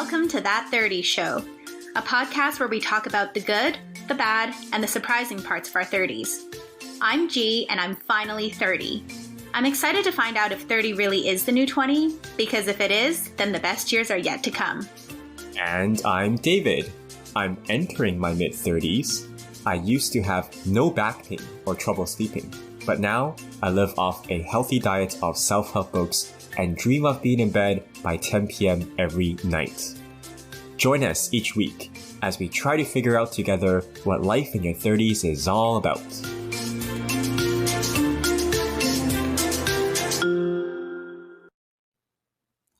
Welcome to That 30 Show, a podcast where we talk about the good, the bad, and the surprising parts of our 30s. I'm G, and I'm finally 30. I'm excited to find out if 30 really is the new 20, because if it is, then the best years are yet to come. And I'm David. I'm entering my mid-30s. I used to have no back pain or trouble sleeping, but now I live off a healthy diet of self-help books and dream of being in bed by 10 p.m. every night. Join us each week as we try to figure out together what life in your 30s is all about.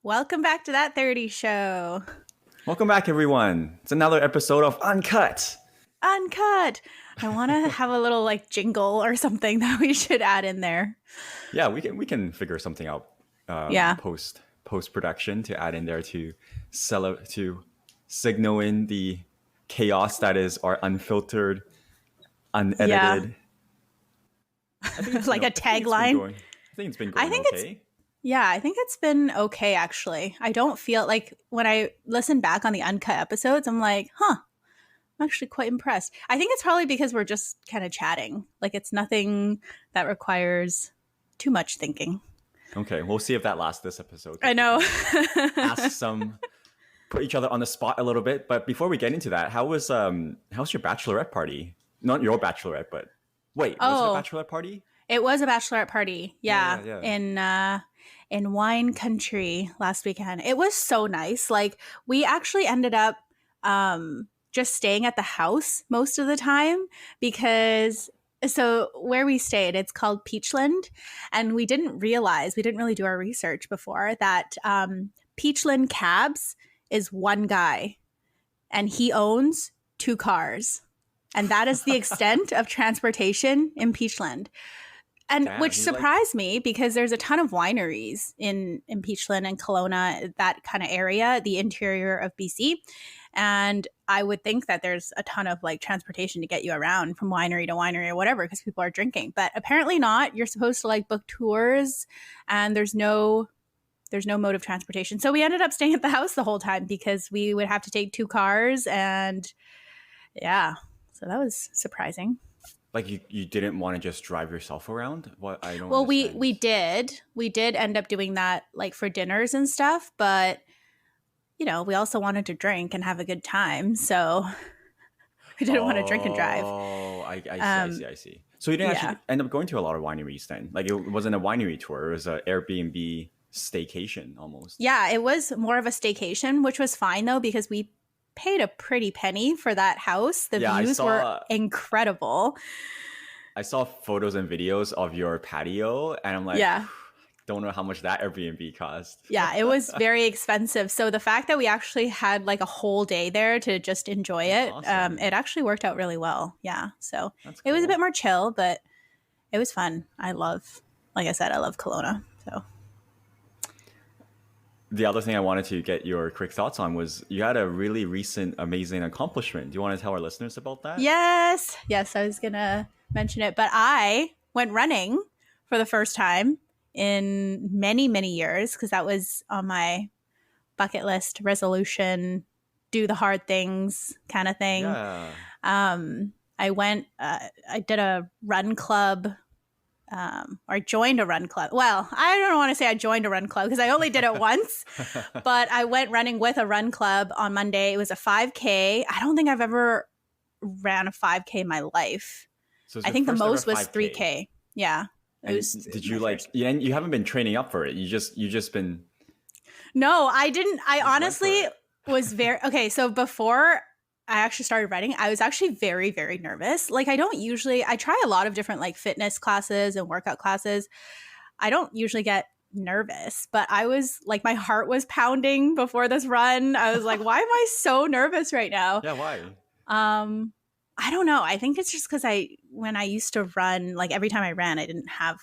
Welcome back to That 30 Show. Welcome back, everyone. It's another episode of Uncut. Uncut. I want to have a little jingle or something that we should add in there. Yeah, we can figure something out. Post production to add in there to signal in the chaos that is our unfiltered, unedited. Yeah. Like a tagline. I think it's been going okay. I think it's been okay, actually. I don't feel like when I listen back on the Uncut episodes, I'm like, I'm actually quite impressed. I think it's probably because we're just kind of chatting. Like, it's nothing that requires too much thinking. Okay, we'll see if that lasts this episode. I know. Put each other on the spot a little bit. But before we get into that, how's your bachelorette party? Not your bachelorette, but wait, was it a bachelorette party? It was a bachelorette party, yeah. In wine country last weekend. It was so nice. Like, we actually ended up just staying at the house most of the time because so where we stayed, it's called Peachland, and we didn't really do our research before that Peachland Cabs is one guy and he owns 2 cars, and that is the extent of transportation in Peachland. And which surprised me because there's a ton of wineries in Peachland and Kelowna, that kind of area, the interior of BC. And I would think that there's a ton of transportation to get you around from winery to winery or whatever because people are drinking. But apparently not. You're supposed to book tours, and there's no mode of transportation. So we ended up staying at the house the whole time because we would have to take 2 cars, and so that was surprising. Like you didn't want to just drive yourself around? What I don't. Well, understand. we did end up doing that for dinners and stuff, but we also wanted to drink and have a good time, so we didn't want to drink and drive. Oh, I see. So you didn't actually end up going to a lot of wineries then? Like, it wasn't a winery tour; it was an Airbnb staycation almost. Yeah, it was more of a staycation, which was fine though because we paid a pretty penny for that house. The views were incredible. I saw photos and videos of your patio, and I'm like, don't know how much that Airbnb cost. Yeah, it was very expensive. So the fact that we actually had a whole day there to just enjoy it, awesome. It actually worked out really well. Yeah, so It was a bit more chill, but it was fun. Like I said, I love Kelowna. So. The other thing I wanted to get your quick thoughts on was you had a really recent amazing accomplishment. Do you want to tell our listeners about that? Yes, I was going to mention it. But I went running for the first time in many, many years because that was on my bucket list resolution, do the hard things kind of thing. Yeah. I did a run club. Or joined a run club. Well, I don't want to say I joined a run club because I only did it once, but I went running with a run club on Monday. It was a 5K. I don't think I've ever ran a 5K in my life. So I think the most was 3K. Yeah. Did you you haven't been training up for it. You just been. No, I didn't. I honestly was okay. So before I actually started running, I was actually very, very nervous. I try a lot of different fitness classes and workout classes. I don't usually get nervous, but I was my heart was pounding before this run. I was like, why am I so nervous right now? Yeah, why? I don't know. I think it's just because when I used to run, every time I ran, I didn't have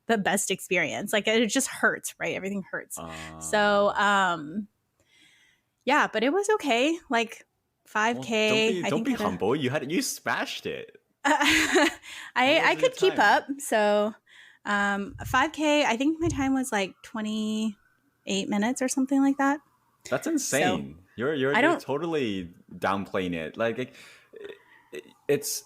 the best experience. It just hurts, right? Everything hurts. So, but it was okay. 5K. Well, don't be humble. You smashed it. I could keep up. So 5K, I think my time was 28 minutes or something like that. That's insane. You're totally downplaying it. Like it's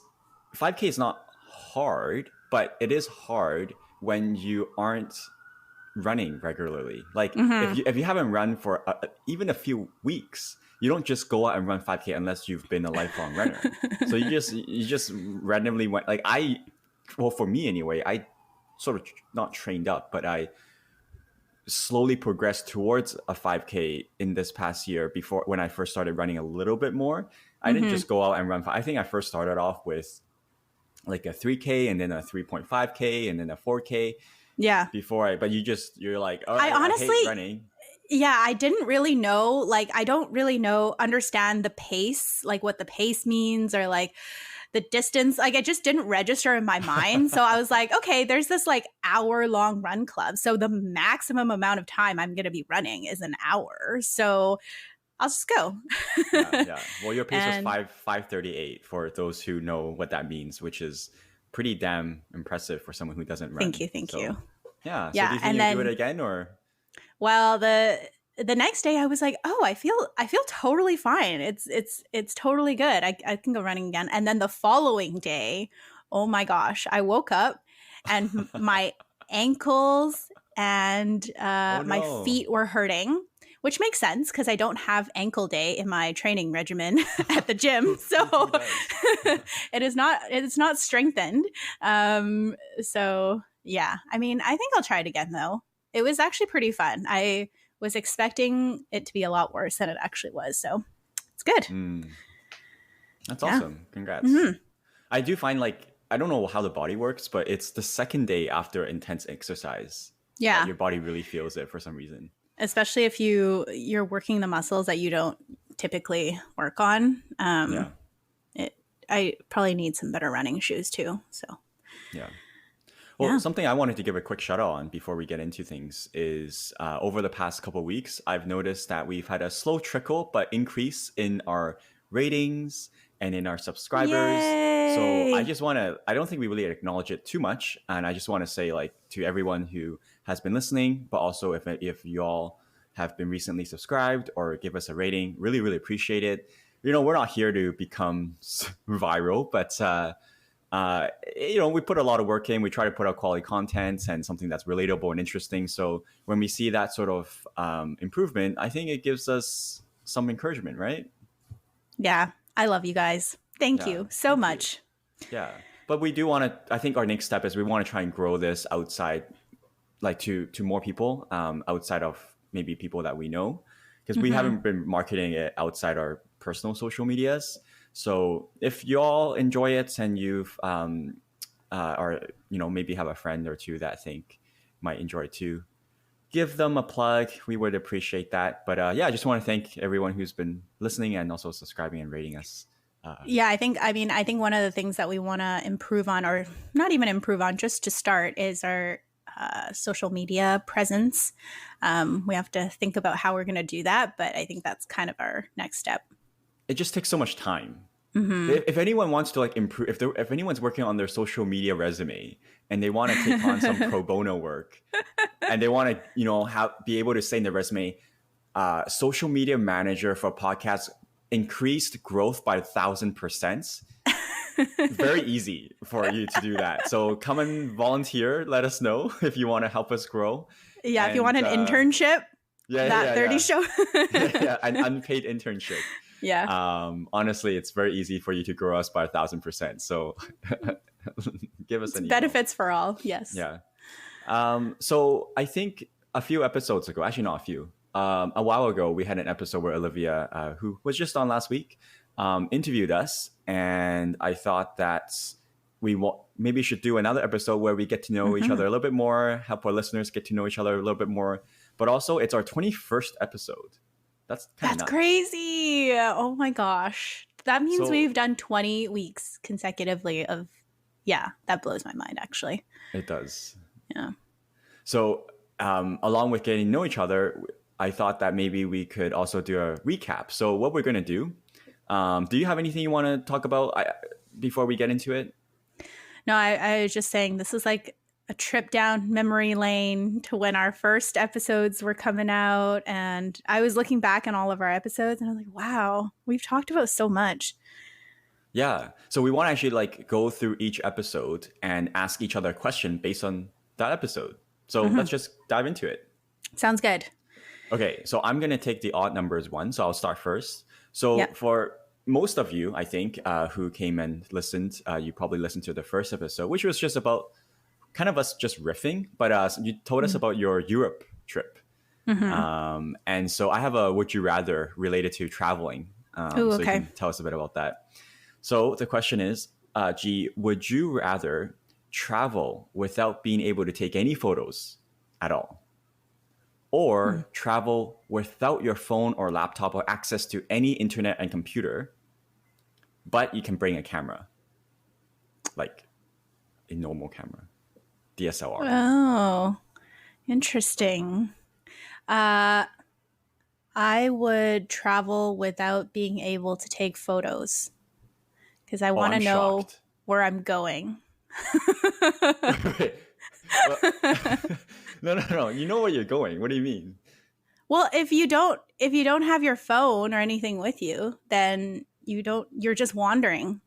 5K is not hard, but it is hard when you aren't running regularly. Like if you haven't run for even a few weeks, you don't just go out and run 5K unless you've been a lifelong runner. So you just randomly went, like for me anyway, I sort of not trained up, but I slowly progressed towards a 5K in this past year. Before, when I first started running a little bit more, I didn't just go out and run. I think I first started off with like a 3K and then a 3.5K and then a 4K. Yeah. But you're like, oh, I honestly hate running. Yeah, I didn't really know, like, I don't really understand the pace, like what the pace means or like the distance. Like, it just didn't register in my mind. So I was like, okay, there's this like hour-long run club. So the maximum amount of time I'm going to be running is an hour. So I'll just go. Yeah. Well, your pace was 5:38 for those who know what that means, which is pretty damn impressive for someone who doesn't run. Thank you. Yeah. So do you think you'll do it again, or? Well, the next day I was like, oh, I feel totally fine. It's totally good. I can go running again. And then the following day, oh my gosh, I woke up and my ankles and my feet were hurting, which makes sense because I don't have ankle day in my training regimen at the gym. So it's not strengthened. So yeah, I mean, I think I'll try it again though. It was actually pretty fun. I was expecting it to be a lot worse than it actually was. So it's good. That's awesome. Congrats. Mm-hmm. I do find, like, I don't know how the body works, but it's the second day after intense exercise. Yeah. That your body really feels it for some reason. Especially if you're working the muscles that you don't typically work on. I probably need some better running shoes too. So yeah. Well, something I wanted to give a quick shout out on before we get into things is over the past couple of weeks, I've noticed that we've had a slow trickle but increase in our ratings and in our subscribers. Yay! So I don't think we really acknowledge it too much. And I just want to say, like, to everyone who has been listening, but also if y'all have been recently subscribed or give us a rating, really, really appreciate it. We're not here to become viral, but we put a lot of work in. We try to put out quality content and something that's relatable and interesting. So when we see that sort of improvement, I think it gives us some encouragement, right? Yeah. I love you guys. Thank you so much. Yeah. But we do want to, I think our next step is we want to try and grow this outside, like to more people, outside of maybe people that we know, because we haven't been marketing it outside our personal social medias. So if y'all enjoy it and you've, or maybe have a friend or two that I think might enjoy it too, give them a plug. We would appreciate that. But I just want to thank everyone who's been listening and also subscribing and rating us. I think one of the things that we want to improve on, or not even improve on, just to start, is our social media presence. We have to think about how we're going to do that, but I think that's kind of our next step. It just takes so much time. If anyone wants to improve, if anyone's working on their social media resume and they want to take on some pro bono work, and they want to be able to say in their resume, social media manager for podcast, increased growth by 1,000%. Very easy for you to do that. So come and volunteer. Let us know if you want to help us grow. Yeah, if you want an internship. That 30 show. An unpaid internship. Yeah. Honestly, it's very easy for you to grow us by 1,000%. So give us an email. Benefits for all. Yes. Yeah. So I think a few episodes ago, actually not a few, a while ago, we had an episode where Olivia, who was just on last week, interviewed us. And I thought that we maybe should do another episode where we get to know each other a little bit more, help our listeners get to know each other a little bit more. But also, it's our 21st episode. That's crazy. Oh my gosh. That means we've done 20 weeks consecutively of, that blows my mind, actually. It does. Yeah. So along with getting to know each other, I thought that maybe we could also do a recap. So what we're going to do you have anything you want to talk about before we get into it? No, I was just saying this is like a trip down memory lane to when our first episodes were coming out. And I was looking back on all of our episodes and I was like, wow, we've talked about so much. Yeah. So we want to actually like go through each episode and ask each other a question based on that episode. So let's just dive into it. Sounds good. Okay. So I'm going to take the odd numbers one. So I'll start first. So Yep. for most of you, I think, who came and listened, you probably listened to the first episode, which was just about kind of us just riffing. But you told us about your Europe trip. And so I have a would you rather related to traveling. Ooh, So you okay. can tell us a bit about that. So the question is, G, would you rather travel without being able to take any photos at all? Or travel without your phone or laptop or access to any internet and computer, but you can bring a camera, like a normal camera, DSLR. Oh, interesting. I would travel without being able to take photos because I want to I'm know shocked. where I'm going. Wait, well, no. You know where you're going. What do you mean? Well, if you don't have your phone or anything with you, then you're just wandering.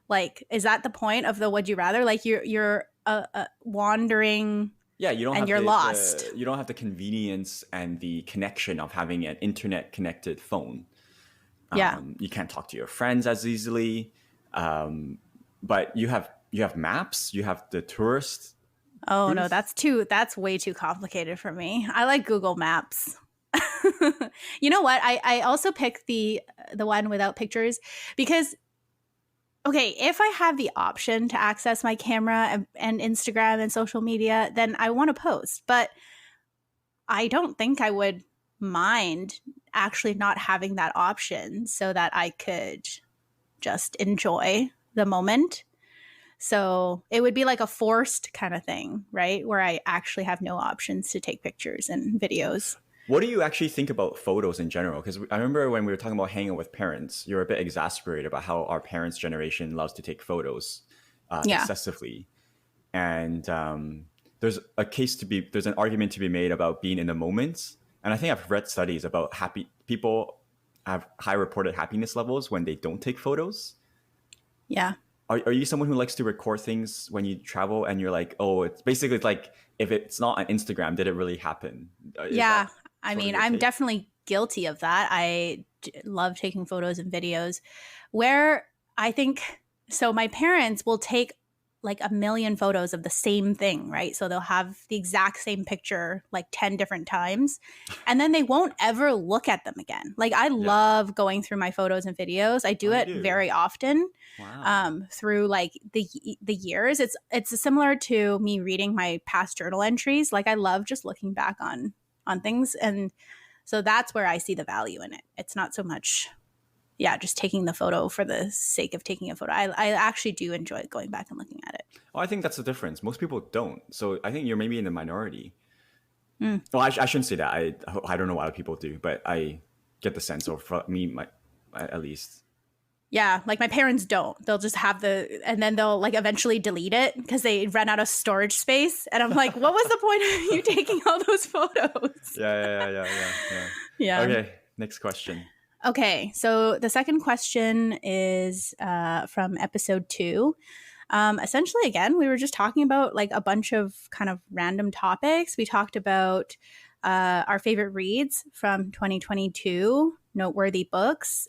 Like, is that the point of the would you rather? Like you're wandering Yeah, you don't and have you're the, lost. you don't have the convenience and the connection of having an internet connected phone. Yeah. You can't talk to your friends as easily, but you have maps. You have the tourist. Oh no, booth. that's way too complicated for me. I like Google Maps. You know what? I also picked the one without pictures because okay, if I have the option to access my camera and Instagram and social media, then I want to post. But I don't think I would mind actually not having that option so that I could just enjoy the moment. So it would be like a forced kind of thing, right? Where I actually have no options to take pictures and videos. What do you actually think about photos in general? Because I remember when we were talking about hanging out with parents, you were a bit exasperated about how our parents' generation loves to take photos Yeah. excessively. And there's an argument to be made about being in the moment. And I think I've read studies about people have high reported happiness levels when they don't take photos. Yeah. Are you someone who likes to record things when you travel and you're like, oh, it's basically like, if it's not on Instagram, did it really happen? Yeah. I sort of mean, your I'm take? definitely guilty of that. I love taking photos and videos where I think so. My parents will take like a million photos of the same thing, right? So they'll have the exact same picture like 10 different times and then they won't ever look at them again. Like I Yeah. love going through my photos and videos. I do Oh, you it do? very often. Wow. Through like the years. It's similar to me reading my past journal entries. Like I love just looking back on things, and so that's where I see the value in it. It's not so much, yeah, just taking the photo for the sake of taking a photo. I actually do enjoy going back and looking at it. Oh, I think that's the difference. Most people don't. So I think you're maybe in the minority. Mm. Well, I shouldn't say that. I don't know what other people do, but I get the sense of for me, at least. Yeah, like my parents don't. They'll just have and then they'll like eventually delete it because they run out of storage space. And I'm like, what was the point of you taking all those photos? Yeah. Yeah. Okay, next question. Okay, so the second question is from episode 2. Essentially, again, we were just talking about like a bunch of kind of random topics. We talked about our favorite reads from 2022, noteworthy books,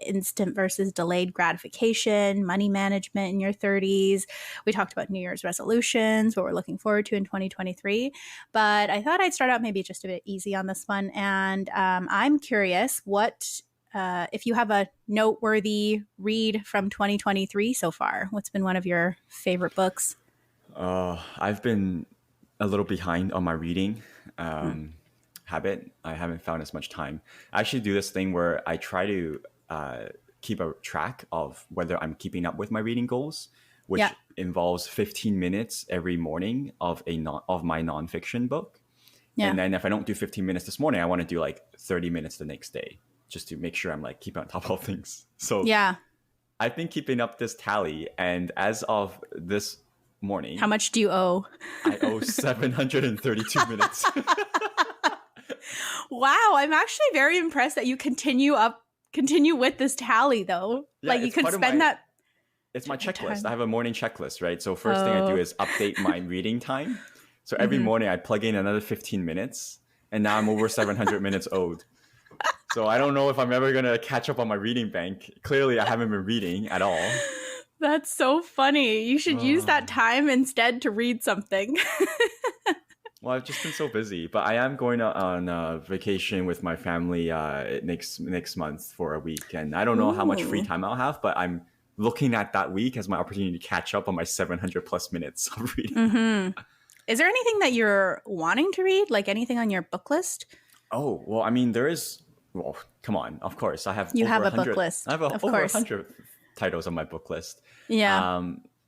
instant versus delayed gratification, money management in your 30s. We talked about New Year's resolutions, what we're looking forward to in 2023. But I thought I'd start out maybe just a bit easy on this one. And I'm curious if you have a noteworthy read from 2023 so far. What's been one of your favorite books? I've been a little behind on my reading habit. I haven't found as much time. I actually do this thing where I try to keep a track of whether I'm keeping up with my reading goals, which involves 15 minutes every morning of my nonfiction book. Yeah. And then if I don't do 15 minutes this morning, I want to do like 30 minutes the next day, just to make sure I'm like keeping on top of things. So yeah, I've been keeping up this tally, and as of this morning. How much do you owe? I owe 732 minutes. Wow, I'm actually very impressed that you continue with this tally though. Yeah, like you it's can part of spend my- that It's my checklist. time. I have a morning checklist, right? So first thing I do Oh. is update my reading time. So every morning I plug in another 15 minutes, and now I'm over 700 minutes owed. So I don't know if I'm ever going to catch up on my reading bank. Clearly, I haven't been reading at all. That's so funny. You should use that time instead to read something. Well, I've just been so busy, but I am going on vacation with my family next month for a week, and I don't know how much free time I'll have, but I'm looking at that week as my opportunity to catch up on my 700 plus minutes of reading. Is there anything that you're wanting to read? Like anything on your book list? Oh, well, I mean, there is. Well, come on, of course, I have. You over have a 100, book list. I have Of over course. 100 titles on my book list. Yeah.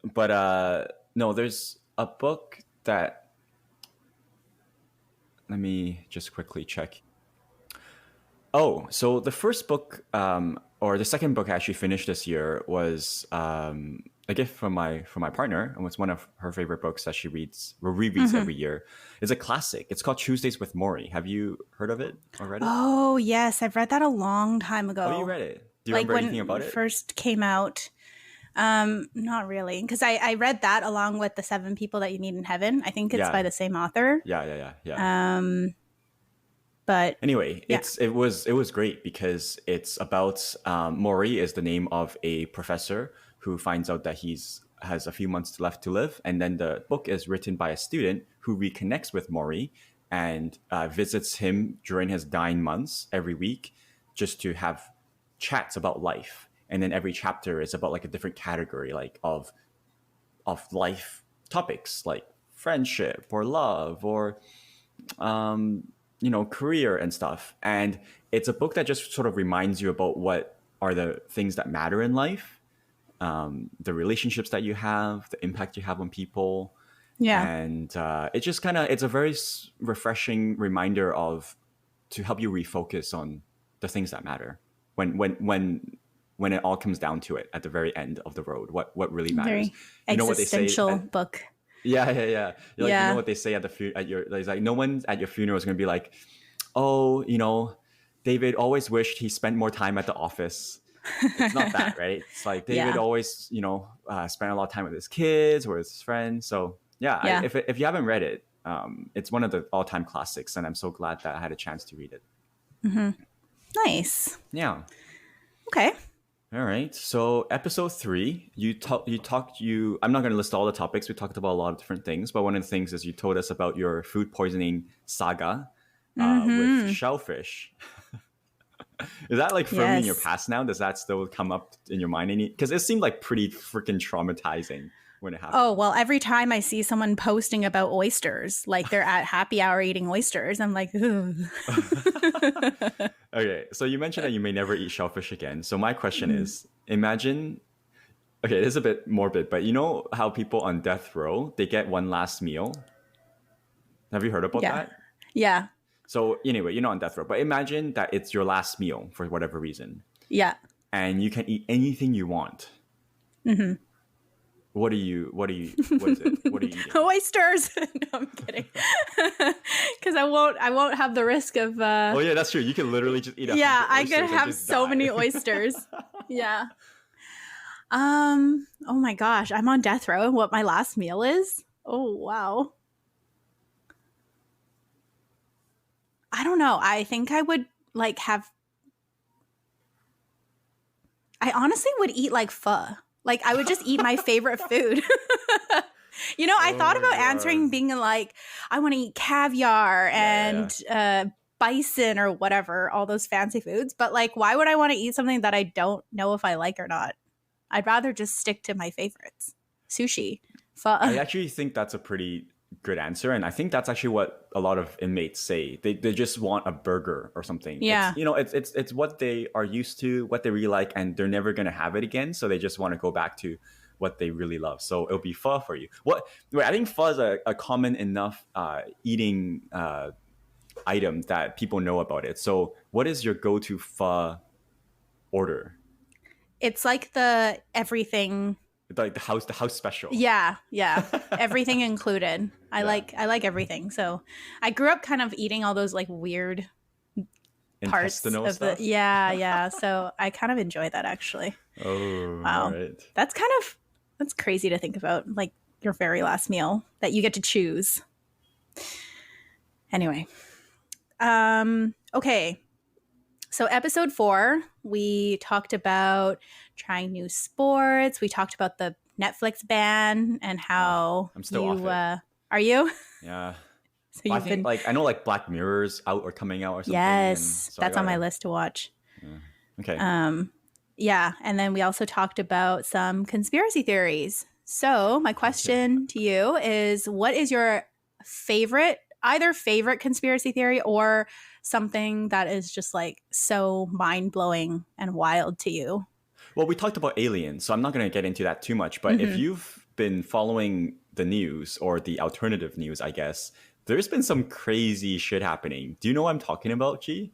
But no, there's a book that. Let me just quickly check. Oh, so the first book, or the second book I actually finished this year was a gift from my partner, and it's one of her favorite books that she rereads every year. It's a classic. It's called Tuesdays with Morrie. Have you heard of it or read it? Oh, yes. I've read that a long time ago. Oh, you read it? Do you remember anything about it? When it first came out. Not really. Because I read that along with The 7 People That You Need in Heaven. I think it's by the same author. Yeah. But anyway, yeah. it was great because it's about Morrie is the name of a professor who finds out that has a few months left to live, and then the book is written by a student who reconnects with Morrie and visits him during his dying months every week, just to have chats about life. And then every chapter is about like a different category, like of life topics, like friendship or love or career and stuff. And it's a book that just sort of reminds you about what are the things that matter in life, the relationships that you have, the impact you have on people. Yeah. And it just it's a very refreshing reminder to help you refocus on the things that matter when it all comes down to it at the very end of the road, what really matters. Very existential book. Yeah. You're like, you know what they say at it's like, no one at your funeral is going to be like, oh, David always wished he spent more time at the office. It's not that, right? It's like David always, spent a lot of time with his kids or his friends. So yeah. If you haven't read it, it's one of the all-time classics, and I'm so glad that I had a chance to read it. Nice. Yeah. Okay. All right. So episode 3, I'm not going to list all the topics. We talked about a lot of different things, but one of the things is you told us about your food poisoning saga with shellfish. Is that like firmly in your past now? Does that still come up in your mind? Because it seemed like pretty freaking traumatizing when it happened. Oh, well, every time I see someone posting about oysters, like they're at happy hour eating oysters, I'm like, ooh. Okay, so you mentioned that you may never eat shellfish again. So my question is, imagine, okay, this is a bit morbid, but you know how people on death row, they get one last meal? Have you heard about that? Yeah. So anyway, you're not on death row, but imagine that it's your last meal for whatever reason. Yeah. And you can eat anything you want. Mm-hmm. What is it? What are you eating? Oysters. No, I'm kidding. Because I won't have the risk of Oh yeah, that's true. You can literally just eat I could have so many oysters. Yeah. Oh my gosh, I'm on death row and what my last meal is? Oh wow. I don't know. I think I would I honestly would eat like pho. Like I would just eat my favorite food. I thought about answering being like, I want to eat caviar and bison or whatever, all those fancy foods. But like, why would I want to eat something that I don't know if I like or not? I'd rather just stick to my favorites. Sushi, pho. I actually think that's a pretty good answer. And I think that's actually what a lot of inmates say. They just want a burger or something. Yeah. It's what they are used to, what they really like, and they're never going to have it again. So they just want to go back to what they really love. So it'll be pho for you. I think pho is a common enough eating item that people know about it. So what is your go-to pho order? It's like the everything like the house special. Yeah, yeah. Everything included. I like everything. So I grew up kind of eating all those like weird parts Intestinal of the stuff. yeah. So I kind of enjoy that actually. Oh, all Wow. right. That's crazy to think about. Like your very last meal that you get to choose. Anyway. Okay. So episode 4, we talked about trying new sports. We talked about the Netflix ban and how I'm still you off it. Are you? Yeah. So Well, I you've think been like I know like Black Mirror's out or coming out or something, and yes, so I that's on my gotta. list to watch. Yeah. Okay. Yeah, and then we also talked about some conspiracy theories. So, my question to you is what is your either favorite conspiracy theory or something that is just like so mind-blowing and wild to you? Well, we talked about aliens, so I'm not going to get into that too much. But if Mhm. you've been following the news or the alternative news, I guess there's been some crazy shit happening. Do you know what I'm talking about, G?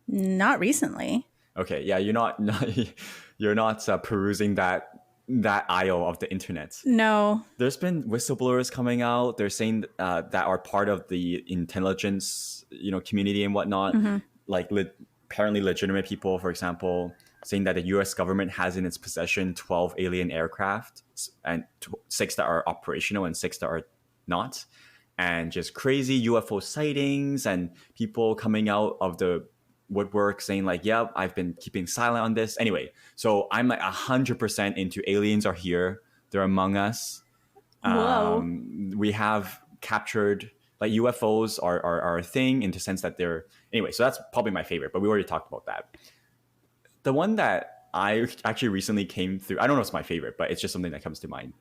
Not recently. Okay, yeah, you're not perusing that aisle of the internet. No. There's been whistleblowers coming out. They're saying that are part of the intelligence, community and whatnot. Mhm. Like apparently legitimate people, for example, saying that the U.S. government has in its possession 12 alien aircraft and 6 that are operational and 6 that are not, and just crazy UFO sightings and people coming out of the woodwork saying like, "Yeah, I've been keeping silent on this." Anyway, so I'm like 100% into aliens are here. They're among us. Whoa. We have captured like UFOs are a thing in the sense that they're anyway. So that's probably my favorite, but we already talked about that. The one that I actually recently came through, I don't know if it's my favorite, but it's just something that comes to mind.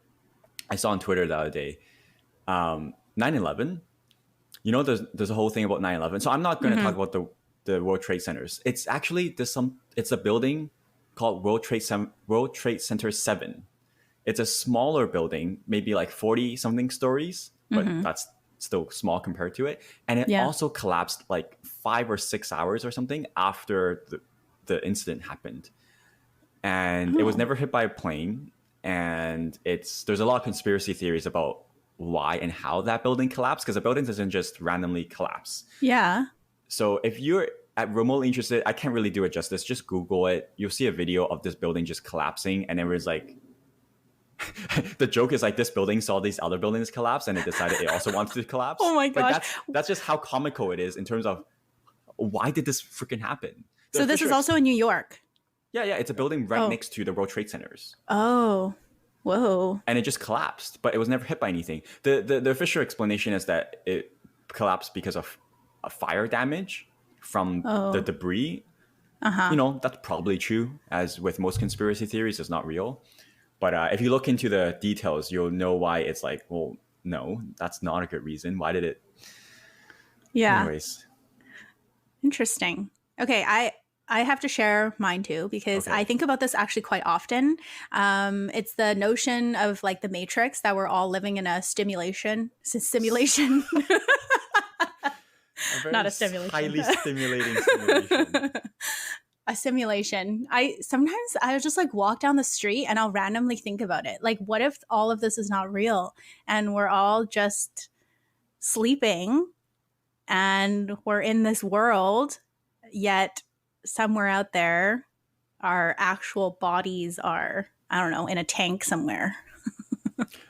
I saw on Twitter the other day, 9/11. There's a whole thing about 9/11. So I'm not going to talk about the World Trade Centers. It's actually it's a building called World Trade Center 7. It's a smaller building, maybe like 40 something stories, but that's still small compared to it. And it Yeah. also collapsed like 5 or 6 hours or something after the incident happened. And it was never hit by a plane. And there's a lot of conspiracy theories about why and how that building collapsed, because the building doesn't just randomly collapse. Yeah. So if you're remotely interested, I can't really do it justice. Just Google it. You'll see a video of this building just collapsing, and it was like, the joke is like this building saw these other buildings collapse, and it decided it also wants to collapse. Oh my Like gosh. that's just how comical it is in terms of why did this freaking happen? The So this is official also in New York. yeah, it's a building right next to the World Trade Centers. Oh. Whoa. And it just collapsed, but it was never hit by anything. The official explanation is that it collapsed because of a fire damage from the debris. That's probably true, as with most conspiracy theories, it's not real. But if you look into the details, you'll know why it's like, well, no, that's not a good reason. Why did it? Yeah. Anyways. Interesting. Okay, I have to share mine too because Okay. I think about this actually quite often. It's the notion of like the Matrix, that we're all living in a simulation. Not a simulation. Highly stimulating simulation. A simulation. I'll just like walk down the street and I'll randomly think about it. Like, what if all of this is not real and we're all just sleeping and we're in this world, yet somewhere out there our actual bodies are, I don't know, in a tank somewhere.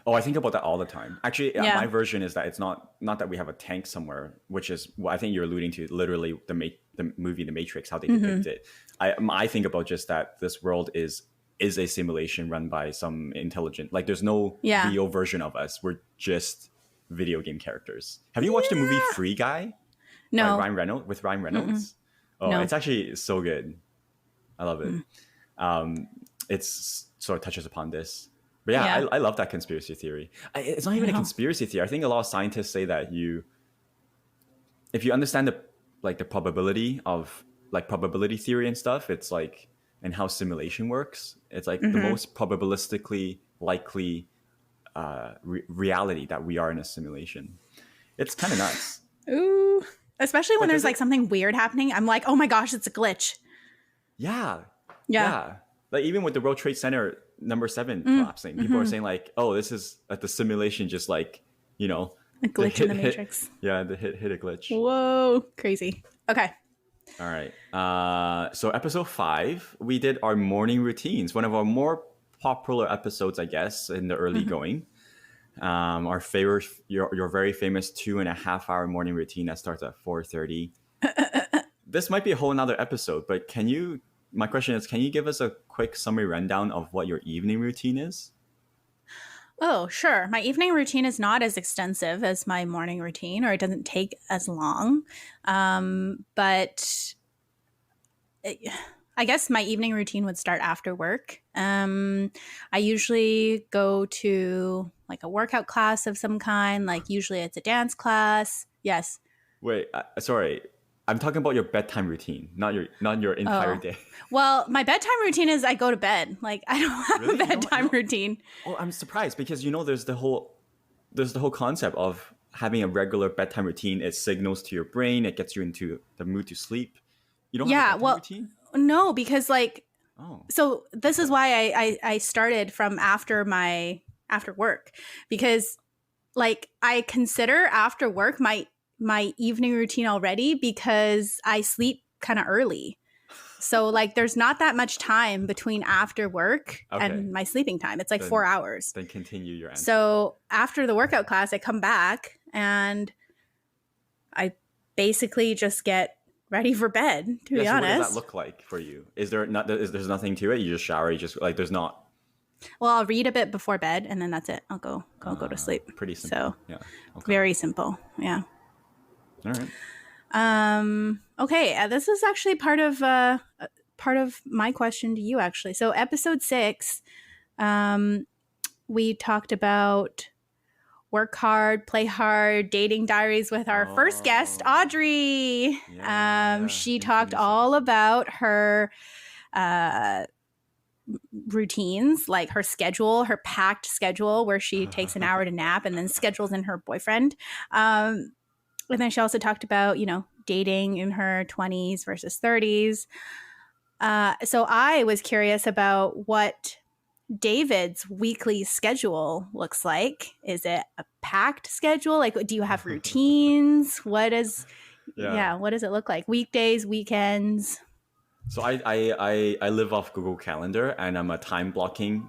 Oh, I think about that all the time. Actually, Yeah. my version is that it's not that we have a tank somewhere, which is what I think you're alluding to. Literally, the movie The Matrix, how they depict it. I think about just that this world is a simulation run by some intelligent. Like, there's no real version of us. We're just video game characters. Have you watched the movie Free Guy? No. By Ryan Reynolds. Oh, No. it's actually so good. I love it. It's sort of touches upon this. But yeah. I love that conspiracy theory. It's not even a conspiracy theory. I think a lot of scientists say that if you understand the probability of like probability theory and stuff, it's like, and how simulation works, it's like the most probabilistically likely reality that we are in a simulation. It's kind of nuts. Ooh. Especially when there's like something weird happening. I'm like, oh my gosh, it's a glitch. Yeah. Yeah. Like even with the World Trade Center number 7 collapsing. People are saying like, oh, this is like the simulation, just like, you know, A glitch in the Matrix. Yeah, the hit a glitch. Whoa, crazy. Okay. All right. So episode 5, we did our morning routines. One of our more popular episodes, I guess, in the early going. Our favorite, your very famous 2.5 hour morning routine that starts at 4:30. This might be a whole nother episode, but my question is, can you give us a quick summary rundown of what your evening routine is? Oh, sure. My evening routine is not as extensive as my morning routine, or it doesn't take as long. But I guess my evening routine would start after work. I usually go to like a workout class of some kind. Like usually it's a dance class. Yes. Wait, sorry. I'm talking about your bedtime routine, not your entire day. Well, my bedtime routine is I go to bed. Like I don't have Really? a bedtime routine. Oh, I'm surprised because there's the whole concept of having a regular bedtime routine. It signals to your brain. It gets you into the mood to sleep. You don't have a bedtime routine? No, because like, so this is why I started from after work, because like I consider after work my evening routine already, because I sleep kind of early. So like there's not that much time between after work and my sleeping time. It's like 4 hours. Then continue your answer. So after the workout class, I come back and I basically just get ready for bed, to be honest. What does that look like for you? There's nothing to it? You just shower, you just like, there's not. Well, I'll read a bit before bed and then that's it. I'll go to sleep. Pretty simple. So yeah. Very simple. Yeah. All right. Okay. This is actually part of my question to you, actually. So episode 6, we talked about work hard, play hard, dating diaries with our first guest, Audrey. She talked all about her routines, like her schedule, her packed schedule where she takes an hour to nap and then schedules in her boyfriend. And then she also talked about, dating in her 20s versus 30s. So I was curious about what David's weekly schedule looks like. Is it a packed schedule? Like, do you have routines? What does it look like? Weekdays, weekends? So I live off Google Calendar, and I'm a time blocking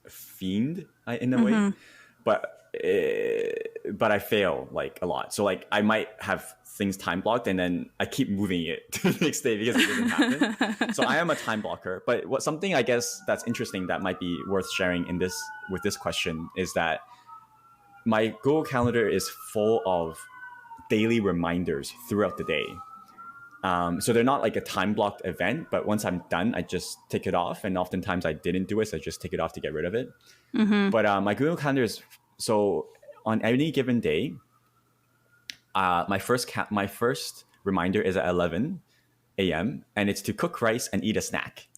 fiend in a way, but I fail like a lot. So like I might have things time blocked and then I keep moving it to the next day because it doesn't happen. So I am a time blocker. But something I guess that's interesting that might be worth sharing with this question is that my Google Calendar is full of daily reminders throughout the day. So they're not like a time blocked event, but once I'm done, I just tick it off. And oftentimes I didn't do it, so I just take it off to get rid of it. But my Google Calendar is, so on any given day, my first reminder is at 11 a.m. and it's to cook rice and eat a snack.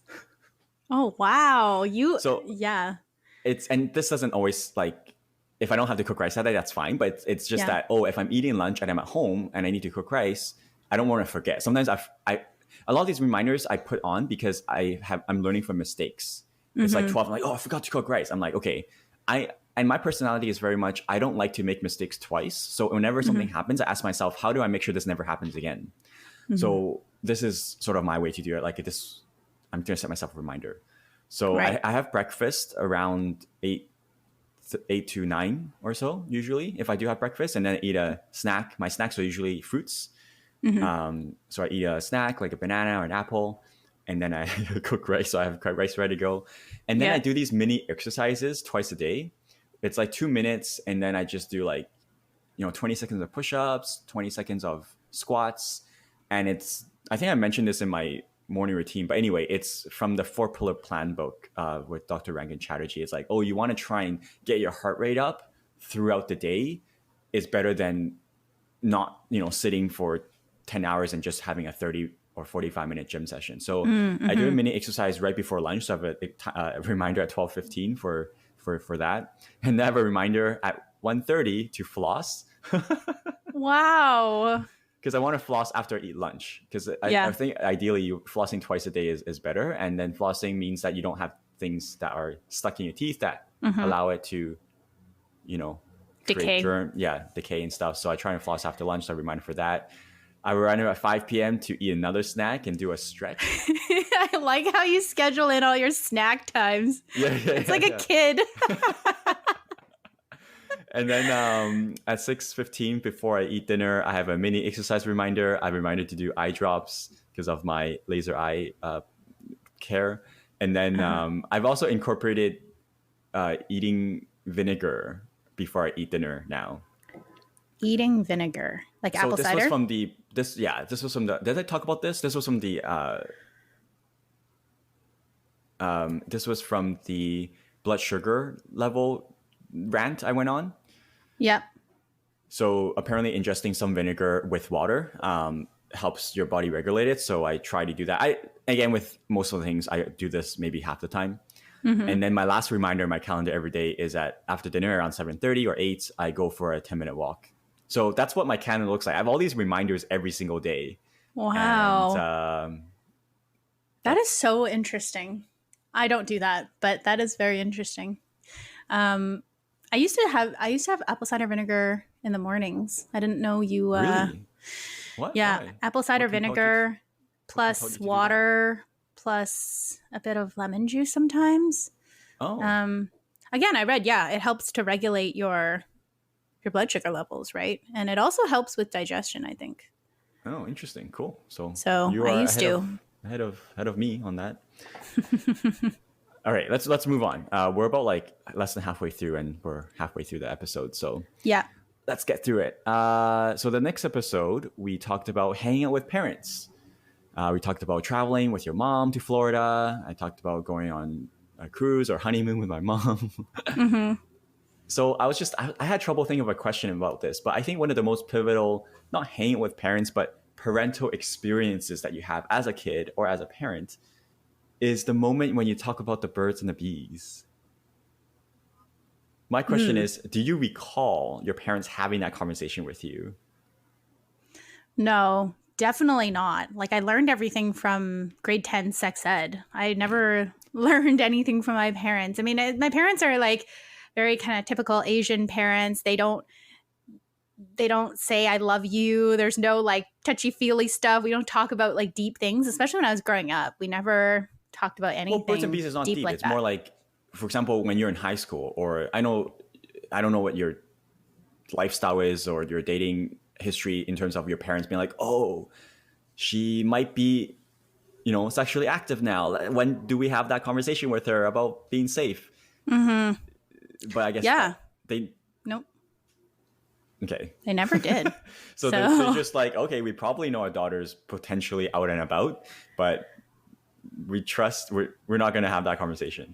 Oh, wow. And this doesn't always like, if I don't have to cook rice that day, that's fine. But it's just that, if I'm eating lunch and I'm at home and I need to cook rice, I don't want to forget. Sometimes a lot of these reminders I put on because I'm learning from mistakes. It's like 12, I'm like, I forgot to cook rice. I'm like, okay. And my personality is very much, I don't like to make mistakes twice. So whenever something happens, I ask myself, how do I make sure this never happens again? So this is sort of my way to do it. Like I'm going to set myself a reminder. So I have breakfast around 8 to 9 or so, usually, if I do have breakfast, and then I eat a snack. My snacks are usually fruits. So I eat a snack like a banana or an apple, and then I cook rice. So I have rice ready to go. And then I do these mini exercises twice a day. It's like 2 minutes. And then I just do 20 seconds of push-ups, 20 seconds of squats. And I think I mentioned this in my morning routine, but anyway, it's from the 4-Pillar Plan book with Dr. Rangan Chatterjee. It's like, you want to try and get your heart rate up throughout the day is better than not, sitting for 10 hours and just having a 30 or 45-minute gym session. So I do a mini exercise right before lunch. So I have a reminder at 12:15 for that. And I have a reminder at 1:30 to floss. Wow. Because I want to floss after I eat lunch. Because I think ideally flossing twice a day is better. And then flossing means that you don't have things that are stuck in your teeth that allow it to, Decay. decay and stuff. So I try and floss after lunch. So I remind for that. I run at 5 p.m. to eat another snack and do a stretch. I like how you schedule in all your snack times. It's like a kid. And then at 6:15 before I eat dinner, I have a mini exercise reminder. I'm reminded to do eye drops because of my laser eye care. And then I've also incorporated eating vinegar before I eat dinner now. Eating vinegar, like so apple this cider? Was from the this was from the did I talk about this? This was from the blood sugar level rant I went on. Yep. So apparently ingesting some vinegar with water helps your body regulate it. So I try to do that. Again, with most of the things, I do this maybe half the time. And then my last reminder in my calendar every day is that after dinner around 7:30 or 8, I go for a 10-minute walk. So that's what my calendar looks like. I have all these reminders every single day. Wow. And, that is so interesting. I don't do that, but that is very interesting. I used to have apple cider vinegar in the mornings. I didn't know you. Really? What? Yeah, Why? apple cider vinegar plus water plus a bit of lemon juice sometimes. Oh. Again, I read it helps to regulate your blood sugar levels, right? And it also helps with digestion, I think. Oh, interesting. Cool. So you are ahead of me on that. All right, let's move on. We're about like less than halfway through, and we're halfway through the episode. So yeah, let's get through it. So the next episode, we talked about hanging out with parents. We talked about traveling with your mom to Florida. I talked about going on a cruise or honeymoon with my mom. So I had trouble thinking of a question about this, but I think one of the most pivotal, not hanging with parents, but parental experiences that you have as a kid or as a parent is the moment when you talk about the birds and the bees. My question is, do you recall your parents having that conversation with you? No, definitely not. Like I learned everything from grade 10 sex ed. I never learned anything from my parents. I mean, my parents are like very kind of typical Asian parents. They don't say I love you. There's no like touchy-feely stuff. We don't talk about like deep things, especially when I was growing up. We never talked about anything. Well, birds and bees is not deep. Like it's that. more like, for example, when you're in high school, or I don't know what your lifestyle is or your dating history in terms of your parents being like, oh, she might be, sexually active now. When do we have that conversation with her about being safe? But I guess they nope. Okay. They never did. so they're just like, okay, we probably know our daughter's potentially out and about, but we're not going to have that conversation.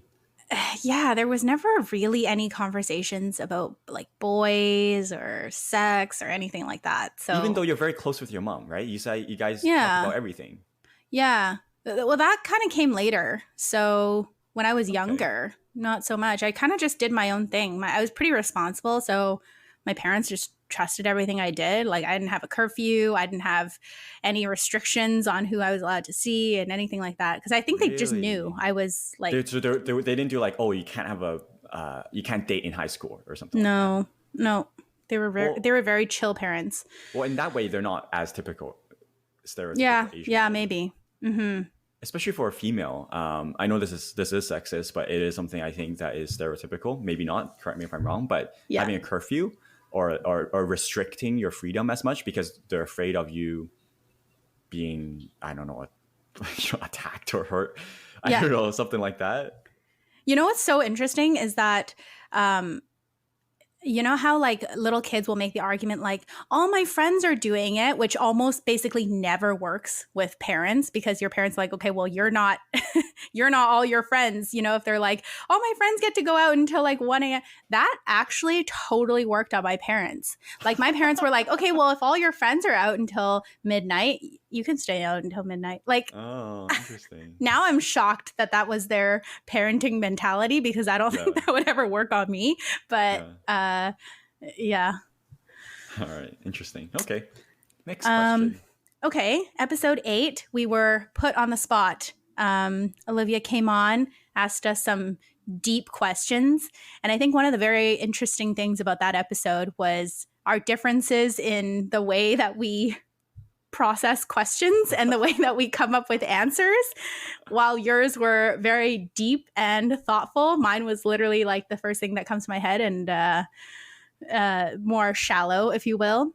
Yeah, there was never really any conversations about like boys or sex or anything like that. So even though you're very close with your mom, right? You say you guys talk about everything. Yeah. Well, that kind of came later. So when I was younger, not so much. I kind of just did my own thing. I was pretty responsible. So my parents just trusted everything I did. Like I didn't have a curfew. I didn't have any restrictions on who I was allowed to see and anything like that. Because I think they just knew I was like. They didn't do like, oh, you can't have you can't date in high school or something. No. They were very chill parents. Well, in that way, they're not as typical stereotypical Asian. Yeah, maybe. Especially for a female. I know this is sexist, but it is something I think that is stereotypical. Maybe not. Correct me if I'm wrong. But having a curfew or restricting your freedom as much because they're afraid of you being, I don't know, attacked or hurt. I don't know, something like that. You know what's so interesting is that you know how like little kids will make the argument like all my friends are doing it, which almost basically never works with parents because your parents are like, okay, well, you're not all your friends. If they're like, oh, my friends get to go out until like 1 a.m. That actually totally worked on my parents. Like my parents were like, okay, well, if all your friends are out until midnight, you can stay out until midnight. Like, oh, interesting. Now I'm shocked that was their parenting mentality because I don't think that would ever work on me. But yeah. All right. Interesting. Okay. Next question. Okay. Episode 8, we were put on the spot Olivia came on, asked us some deep questions. And I think one of the very interesting things about that episode was our differences in the way that we process questions and the way that we come up with answers. While yours were very deep and thoughtful, mine was literally like the first thing that comes to my head and more shallow, if you will.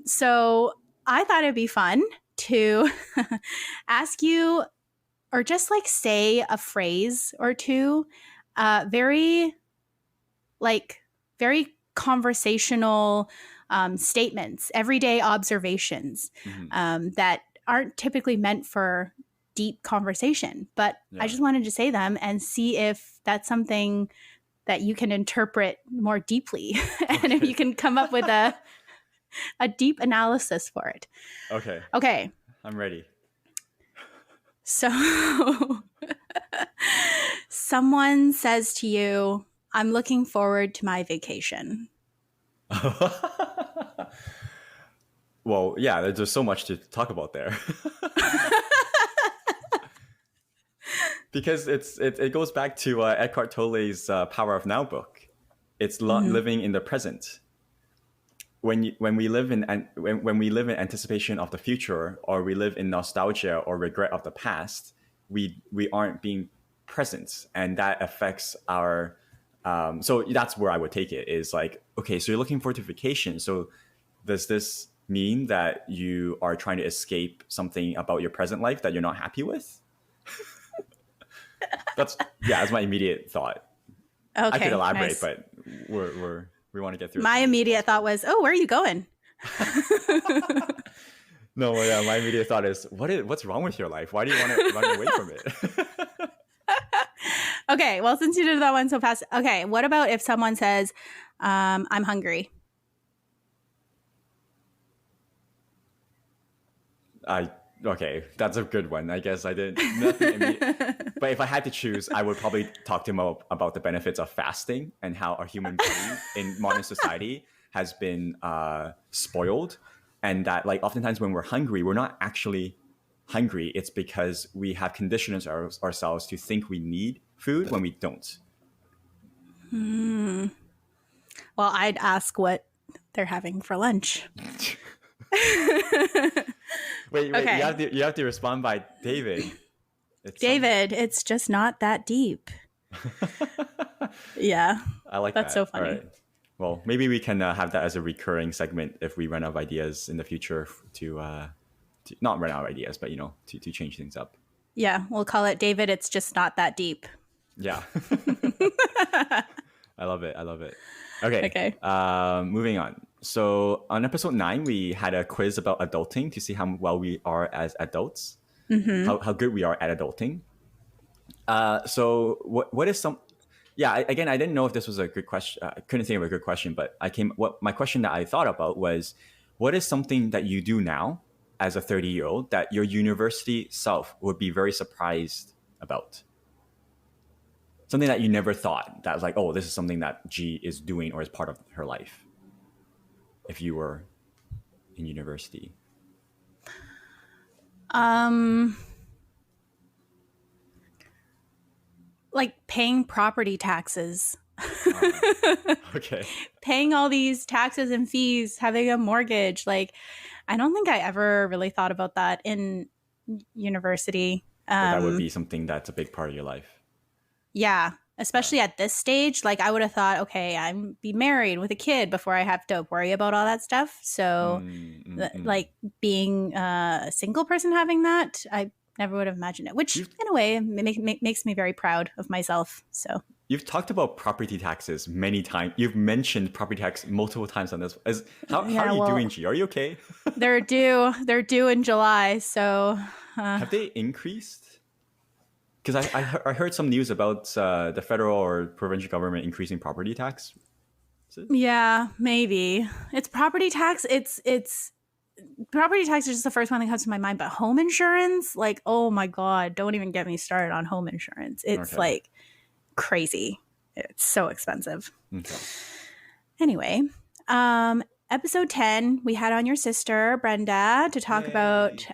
So I thought it'd be fun to ask you, or just like say a phrase or two, very conversational statements, everyday observations that aren't typically meant for deep conversation. But I just wanted to say them and see if that's something that you can interpret more deeply and if you can come up with a deep analysis for it. Okay. I'm ready. So someone says to you, I'm looking forward to my vacation. Well, yeah, there's so much to talk about there. Because it goes back to Eckhart Tolle's Power of Now book. It's living in the present. When we live in anticipation of the future, or we live in nostalgia or regret of the past, we aren't being present, and that affects our. So that's where I would take it. Is like, okay, so you're looking forward to vacation. So does this mean that you are trying to escape something about your present life that you're not happy with? That's my immediate thought. Okay, I could elaborate, nice. but we want to get through. My immediate thought was, oh, where are you going? No, yeah, my immediate thought is, what's wrong with your life? Why do you want to run away from it? Okay, well, since you did that one so fast, okay, what about if someone says, I'm hungry? Okay, that's a good one. I guess I did nothing immediate. But if I had to choose, I would probably talk to him about the benefits of fasting and how our human body in modern society has been spoiled. And that, like, oftentimes when we're hungry, we're not actually hungry. It's because we have conditioned ourselves to think we need food when we don't. Well, I'd ask what they're having for lunch. Wait, Okay. you have to respond by David. It's just not that deep. Yeah. I like That's that. so funny. All right. Well, maybe we can have that as a recurring segment if we run out of ideas in the future to not run out of ideas, but to change things up. Yeah, we'll call it David. It's just not that deep. Yeah. I love it. Okay. Moving on. So on episode 9, we had a quiz about adulting to see how well we are as adults, how good we are at adulting. So what is some? Yeah, again, I didn't know if this was a good question. I couldn't think of a good question, but my question that I thought about was, what is something that you do now as a 30-year-old that your university self would be very surprised about? Something that you never thought that was like, oh, this is something that G is doing or is part of her life. If you were in university. Like paying property taxes. Okay. Paying all these taxes and fees, having a mortgage. Like, I don't think I ever really thought about that in university. That would be something that's a big part of your life. Yeah. Especially at this stage, like I would have thought, okay, I'm be married with a kid before I have to worry about all that stuff. So like being a single person having that, I never would have imagined it, which in a way makes me very proud of myself. So you've talked about property taxes many times. You've mentioned property tax multiple times on this. How are you doing, G? Are you okay? They're due in July. So have they increased? Because I heard some news about the federal or provincial government increasing property tax. Yeah, maybe. It's property tax. It's property tax is just the first one that comes to my mind. But home insurance, like, oh my God, don't even get me started on home insurance. It's like crazy. It's so expensive. Okay. Anyway, episode 10, we had on your sister, Brenda, to talk about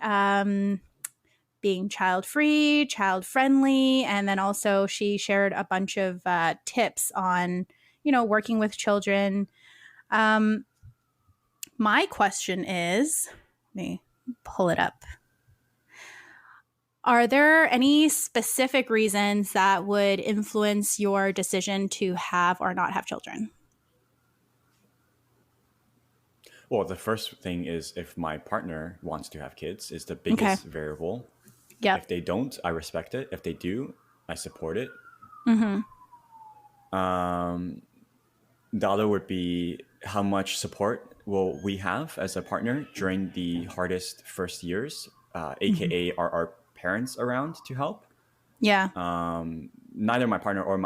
being child free, child friendly. And then also she shared a bunch of tips on, working with children. My question is, let me pull it up. Are there any specific reasons that would influence your decision to have or not have children? Well, the first thing is if my partner wants to have kids is the Okay. biggest variable. Yep. If they don't, I respect it. If they do, I support it. Mm-hmm. The other would be how much support will we have as a partner during the hardest first years, aka are our parents around to help? Yeah. Neither my partner or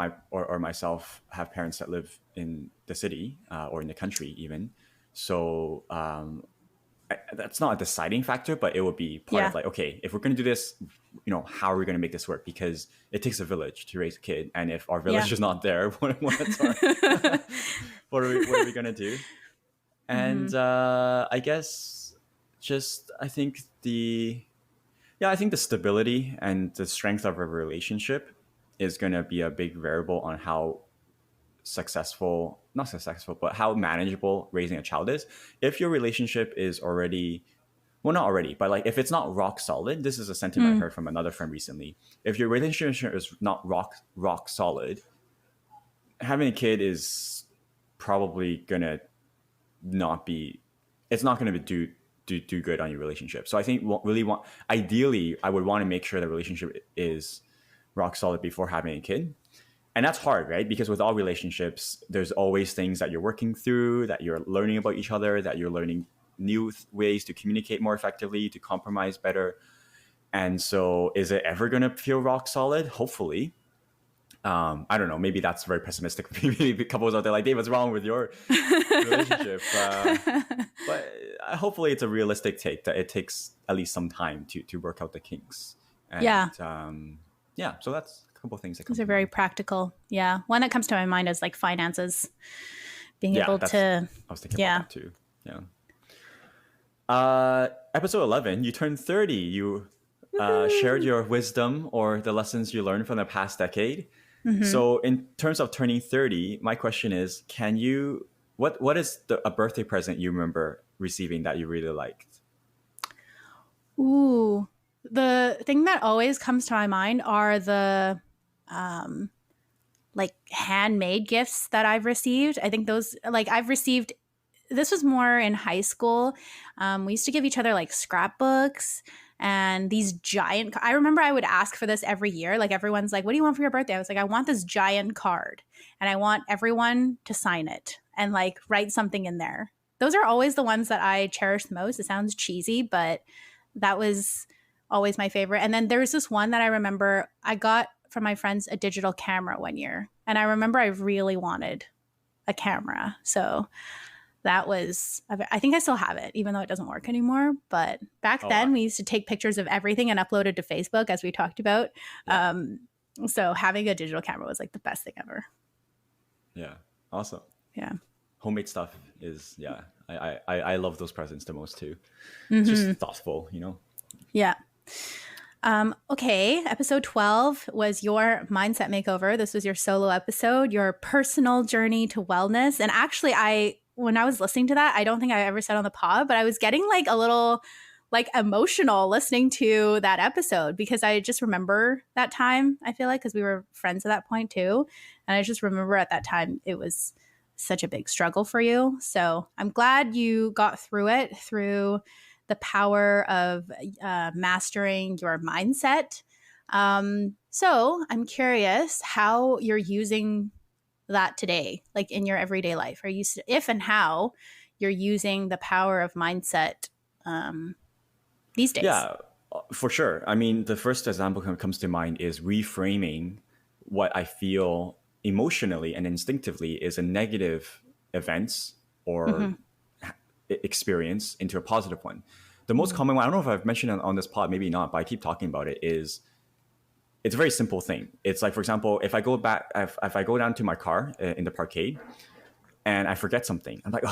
myself have parents that live in the city or in the country even. So that's not a deciding factor, but it would be part of like, okay, if we're going to do this, how are we going to make this work? Because it takes a village to raise a kid, and if our village is not there, what are we going to do? And I guess I think the stability and the strength of a relationship is going to be a big variable on how not successful, but how manageable raising a child is. If your relationship is already, well, not already, but like if it's not rock solid, this is a sentiment I heard from another friend recently. If your relationship is not rock solid, having a kid is probably gonna not be. It's not gonna do good on your relationship. So I think ideally, I would want to make sure the relationship is rock solid before having a kid. And that's hard, right? Because with all relationships, there's always things that you're working through, that you're learning about each other, that you're learning new ways to communicate more effectively, to compromise better. And so is it ever going to feel rock solid? Hopefully. I don't know. Maybe that's very pessimistic. Maybe couples out there like, Dave, what's wrong with your relationship? But hopefully it's a realistic take that it takes at least some time to work out the kinks. And, so that's couple things that these are very practical. Yeah, one that comes to my mind is like finances, being able to. I was thinking about that too. Yeah. Episode 11, you turned 30. You shared your wisdom or the lessons you learned from the past decade. So in terms of turning 30, my question is, what is a birthday present you remember receiving that you really liked? Ooh, the thing that always comes to my mind are the like handmade gifts that I've received. I think those, like, I've received, this was more in high school. We used to give each other like scrapbooks and these giant, I remember I would ask for this every year. Like everyone's like, what do you want for your birthday? I was like, I want this giant card and I want everyone to sign it and like write something in there. Those are always the ones that I cherish the most. It sounds cheesy, but that was always my favorite. And then there was this one that I remember I got from my friends a digital camera one year. And I remember I really wanted a camera. So that was, I think I still have it, even though it doesn't work anymore. But back then we used to take pictures of everything and upload it to Facebook, as we talked about. Yeah. So having a digital camera was like the best thing ever. Yeah. Awesome. Yeah. Homemade stuff is, I love those presents the most too. It's just thoughtful, Yeah. Okay, episode 12 was your mindset makeover. This was your solo episode, your personal journey to wellness. And actually, when I was listening to that, I don't think I ever said on the pod, but I was getting like a little like emotional listening to that episode because I just remember that time, I feel like, because we were friends at that point too. And I just remember at that time it was such a big struggle for you. So I'm glad you got through it, through the power of mastering your mindset. So I'm curious how you're using that today, like in your everyday life. Are you, if and how you're using the power of mindset these days? Yeah, for sure. I mean, the first example that comes to mind is reframing what I feel emotionally and instinctively is a negative events or experience into a positive one. The most common one, I don't know if I've mentioned it on this pod, maybe not, but I keep talking about it, is it's a very simple thing. It's like, for example, if I go down to my car in the parkade and I forget something, I'm like,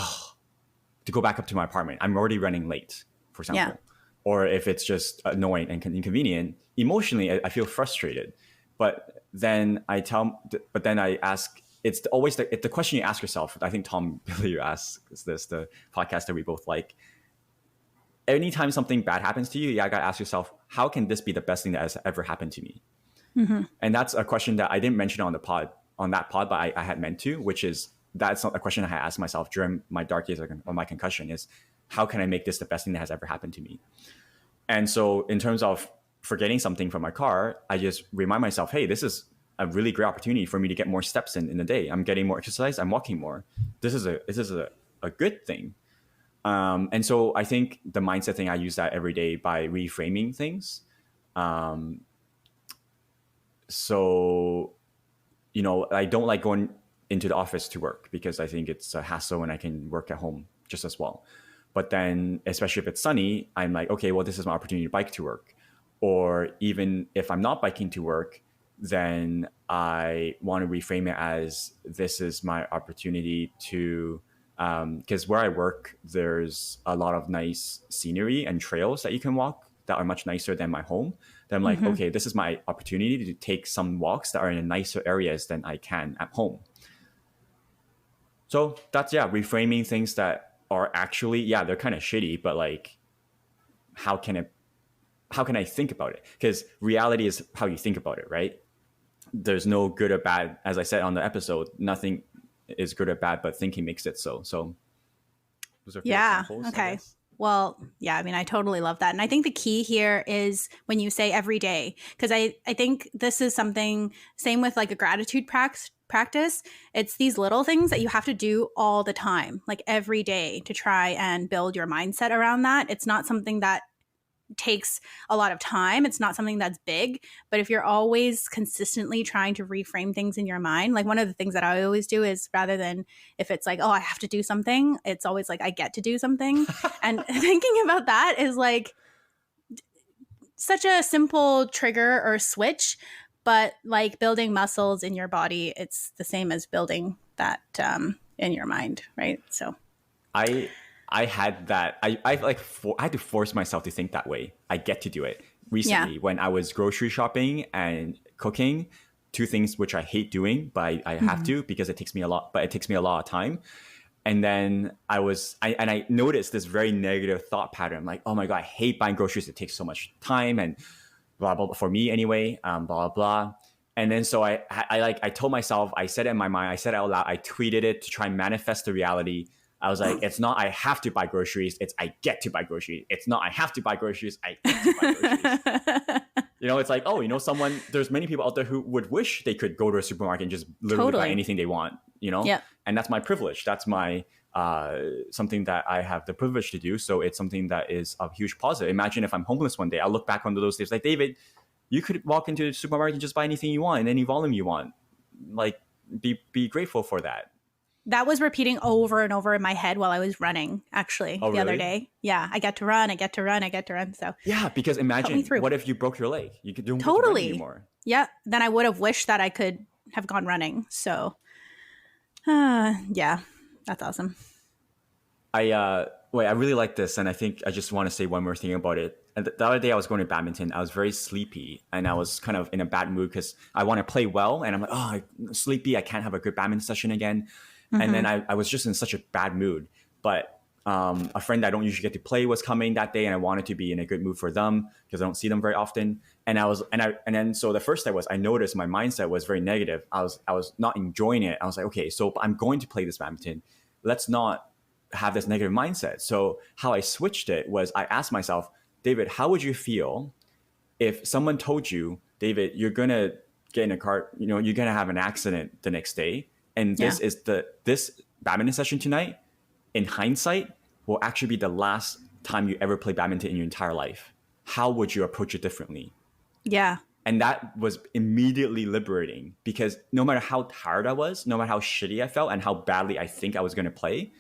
to go back up to my apartment. I'm already running late, for example. or if it's just annoying and inconvenient, emotionally I feel frustrated. But then I ask, it's always the question you ask yourself. I think Tom Billy asks this, the podcast that we both like. Anytime something bad happens to you, I gotta ask yourself, how can this be the best thing that has ever happened to me? Mm-hmm. And that's a question that I didn't mention on that pod, but I had meant to, which is, that's not a question I had asked myself during my dark days of my concussion, is how can I make this the best thing that has ever happened to me? And so in terms of forgetting something from my car, I just remind myself, hey, this is a really great opportunity for me to get more steps in the day. I'm getting more exercise. I'm walking more. This is a good thing. And so I think the mindset thing, I use that every day by reframing things. So, I don't like going into the office to work because I think it's a hassle and I can work at home just as well. But then, especially if it's sunny, I'm like, okay, well, this is my opportunity to bike to work. Or even if I'm not biking to work, then I want to reframe it as, this is my opportunity to, because where I work, there's a lot of nice scenery and trails that you can walk that are much nicer than my home. Then I'm like, okay, this is my opportunity to take some walks that are in nicer areas than I can at home. So that's, reframing things that are actually, they're kind of shitty, but like, how can I think about it? Because reality is how you think about it, right? There's no good or bad. As I said on the episode, nothing is good or bad, but thinking makes it so. So those are a few examples, okay. Well, yeah, I mean, I totally love that. And I think the key here is when you say every day, because I think this is something, same with like a gratitude practice. It's these little things that you have to do all the time, like every day, to try and build your mindset around that. It's not something that takes a lot of time. It's not something that's big, but if you're always consistently trying to reframe things in your mind, like one of the things that I always do is, rather than if it's like, oh, I have to do something, it's always like, I get to do something. And thinking about that is like such a simple trigger or switch, but like building muscles in your body, it's the same as building that in your mind, right? So I had that. I had to force myself to think that way. I get to do it. Recently, when I was grocery shopping and cooking, two things which I hate doing, but I have to because it takes me a lot of time. And then I noticed this very negative thought pattern, like, oh my God, I hate buying groceries. It takes so much time and blah, blah, blah, for me anyway, blah, blah, blah. And then so I told myself, I said it in my mind, I said it out loud, I tweeted it to try and manifest the reality. I was like, it's not I have to buy groceries, it's I get to buy groceries. It's not I have to buy groceries, I get to buy groceries. It's like, there's many people out there who would wish they could go to a supermarket and just literally buy anything they want, Yep. And that's my privilege. That's my something that I have the privilege to do. So it's something that is a huge positive. Imagine if I'm homeless one day, I'll look back on those days like, David, you could walk into the supermarket and just buy anything you want in any volume you want. Like, be grateful for that. That was repeating over and over in my head while I was running, actually, the other day. Yeah, I get to run. So yeah, because imagine, what if you broke your leg? You could do totally anymore. Yeah, then I would have wished that I could have gone running. So, yeah, that's awesome. I really like this, and I think I just want to say one more thing about it. And the other day I was going to badminton. I was very sleepy, and I was kind of in a bad mood because I want to play well, and I'm like, I'm sleepy. I can't have a good badminton session again. And then I was just in such a bad mood. But a friend I don't usually get to play was coming that day, and I wanted to be in a good mood for them because I don't see them very often. So the first step was I noticed my mindset was very negative. I was not enjoying it. I was like, okay, so I'm going to play this badminton. Let's not have this negative mindset. So how I switched it was I asked myself, David, how would you feel if someone told you, David, you're gonna get in a car, you're gonna have an accident the next day? And this badminton session tonight, in hindsight, will actually be the last time you ever play badminton in your entire life. How would you approach it differently? Yeah. And that was immediately liberating because no matter how tired I was, no matter how shitty I felt and how badly I think I was going to play,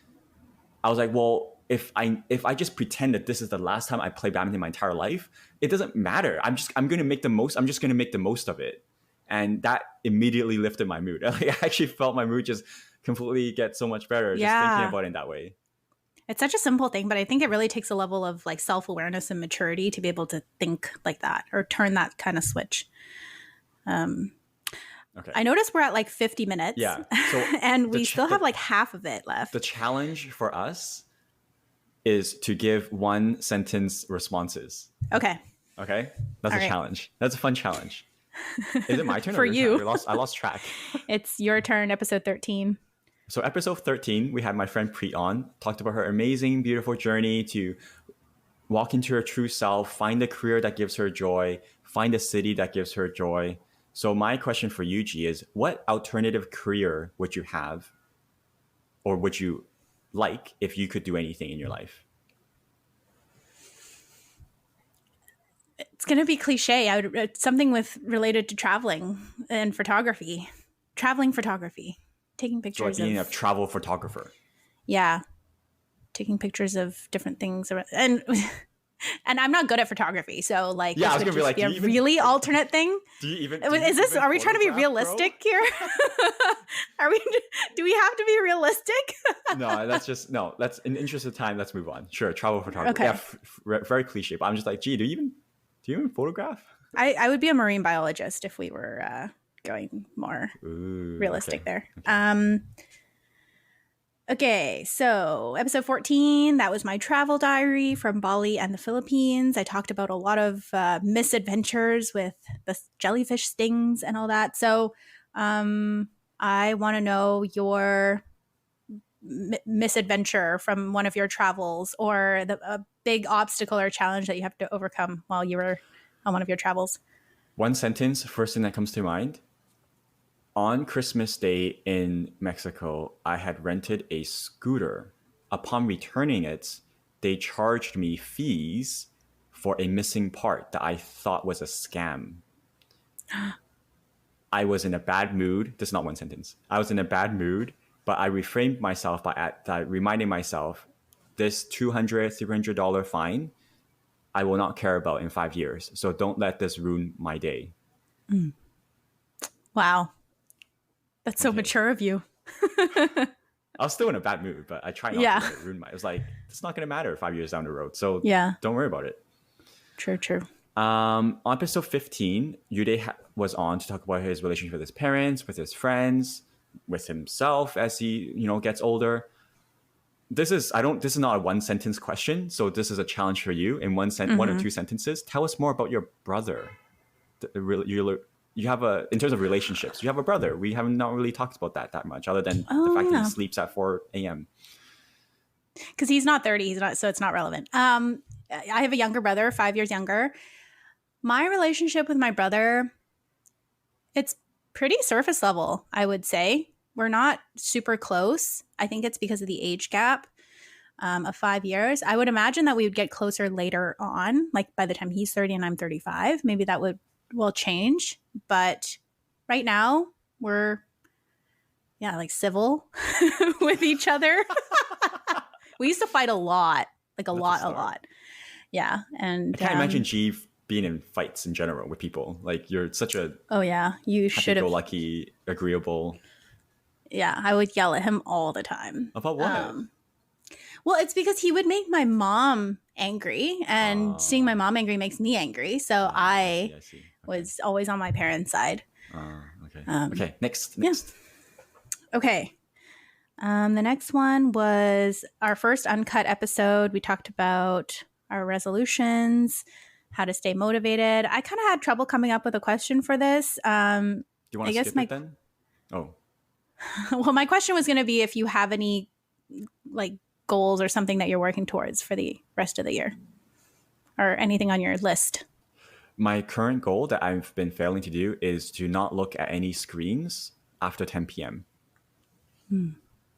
I was like, well, if I just pretend that this is the last time I play badminton in my entire life, it doesn't matter. I'm just going to make the most of it. And that immediately lifted my mood. I actually felt my mood just completely get so much better just thinking about it in that way. It's such a simple thing, but I think it really takes a level of like self-awareness and maturity to be able to think like that or turn that kind of switch. Okay. I noticed we're at like 50 minutes. Yeah. So and we still have like half of it left. The challenge for us is to give 1-sentence responses. Okay. Okay? That's All a right. challenge. That's a fun challenge. Is it my turn For or your you? turn? I lost track. It's your turn, episode 13. So episode 13, we had my friend Preet on, talked about her amazing, beautiful journey to walk into her true self, find a career that gives her joy, find a city that gives her joy. So my question for you, G, is what alternative career would you have or would you like if you could do anything in your life? It's going to be cliche. Something related to traveling and photography. Traveling photography. Taking So pictures like being a travel photographer. Yeah. Taking pictures of different things. And I'm not good at photography. So like, yeah, this I was would gonna just be like, be a really alternate thing. Are we trying to be realistic here? Do we have to be realistic? Let's in the interest of time, let's move on. Sure, travel photography. Okay. Yeah, very cliche, but I'm just like, gee, do you even photograph? I would be a marine biologist if we were going more realistic there. Okay. Okay, so episode 14, that was my travel diary from Bali and the Philippines. I talked about a lot of misadventures with the jellyfish stings and all that. So I want to know your misadventure from one of your travels or a big obstacle or challenge that you have to overcome while you were on one of your travels. 1 sentence, first thing that comes to mind. On Christmas Day in Mexico, I had rented a scooter. Upon returning it, they charged me fees for a missing part that I thought was a scam. I was in a bad mood. This is not 1 sentence. I was in a bad mood, but I reframed myself by reminding myself, this $200, $300 fine, I will not care about in 5 years. So don't let this ruin my day. Wow. That's so mature of you. I was still in a bad mood, but I tried not to let it ruin my. It was like, it's not going to matter 5 years down the road. So don't worry about it. True. On episode 15, Yude was on to talk about his relationship with his parents, with his friends, with himself as he gets older. This is not a 1 sentence question, so this is a challenge for you in 1 or 2 sentences. Tell us more about your brother. You have in terms of relationships, you have a brother. We have not really talked about that much, other than the fact that he sleeps at 4 a.m. Because he's not 30, so it's not relevant. I have a younger brother, 5 years younger. My relationship with my brother, it's pretty surface level, I would say. We're not super close. I think it's because of the age gap of 5 years. I would imagine that we would get closer later on, like by the time he's 30 and I'm 35. Maybe that will change. But right now, we're, like civil with each other. We used to fight a lot, like a lot. Yeah. And I can't imagine G being in fights in general with people. Like, you're such a you should have happy-go-lucky, agreeable. Yeah, I would yell at him all the time. About what? Well, it's because he would make my mom angry, and seeing my mom angry makes me angry. So I see. Was always on my parents' side. Okay. Okay. Next. Yeah. Okay. The next one was our first Uncut episode. We talked about our resolutions, how to stay motivated. I kind of had trouble coming up with a question for this. Do you want to skip it then? Oh. Well, my question was going to be if you have any like goals or something that you're working towards for the rest of the year, or anything on your list. My current goal that I've been failing to do is to not look at any screens after 10 p.m.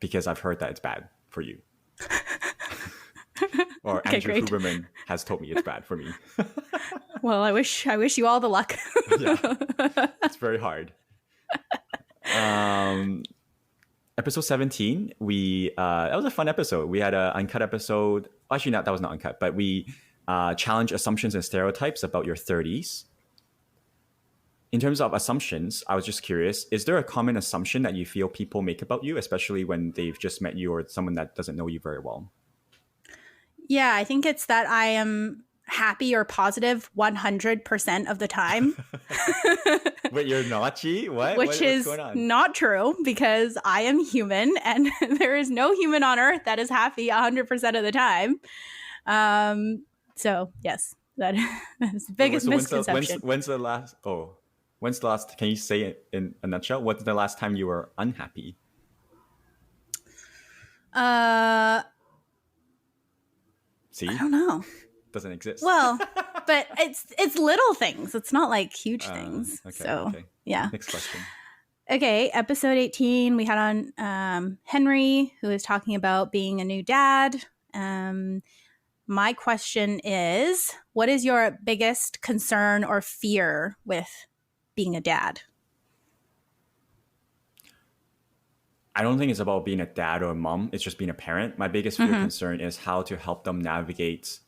Because I've heard that it's bad for you. Or Andrew Huberman has told me it's bad for me. Well, I wish you all the luck. Yeah, it's very hard. Episode 17, that was a fun episode. We had an Uncut episode. Actually, that was not Uncut, but we challenge assumptions and stereotypes about your 30s. In terms of assumptions, I was just curious, is there a common assumption that you feel people make about you, especially when they've just met you or someone that doesn't know you very well? Yeah, I think it's that I am happy or positive 100% of the time. Wait, you're not, G? Which What's is going on? not true because I am human and there is no human on earth that is happy 100% of the time. So, yes, that is the biggest So misconception. when's the last? Oh, when's the last? Can you say it in a nutshell? What's the last time you were unhappy? I See, don't know. doesn't exist. Well, but it's little things. It's not like huge things. Okay, So, okay. yeah. Next question. Okay, episode 18, we had on Henry, who is talking about being a new dad. My question is, what is your biggest concern or fear with being a dad? I don't think it's about being a dad or a mom. It's just being a parent. My biggest fear concern is how to help them navigate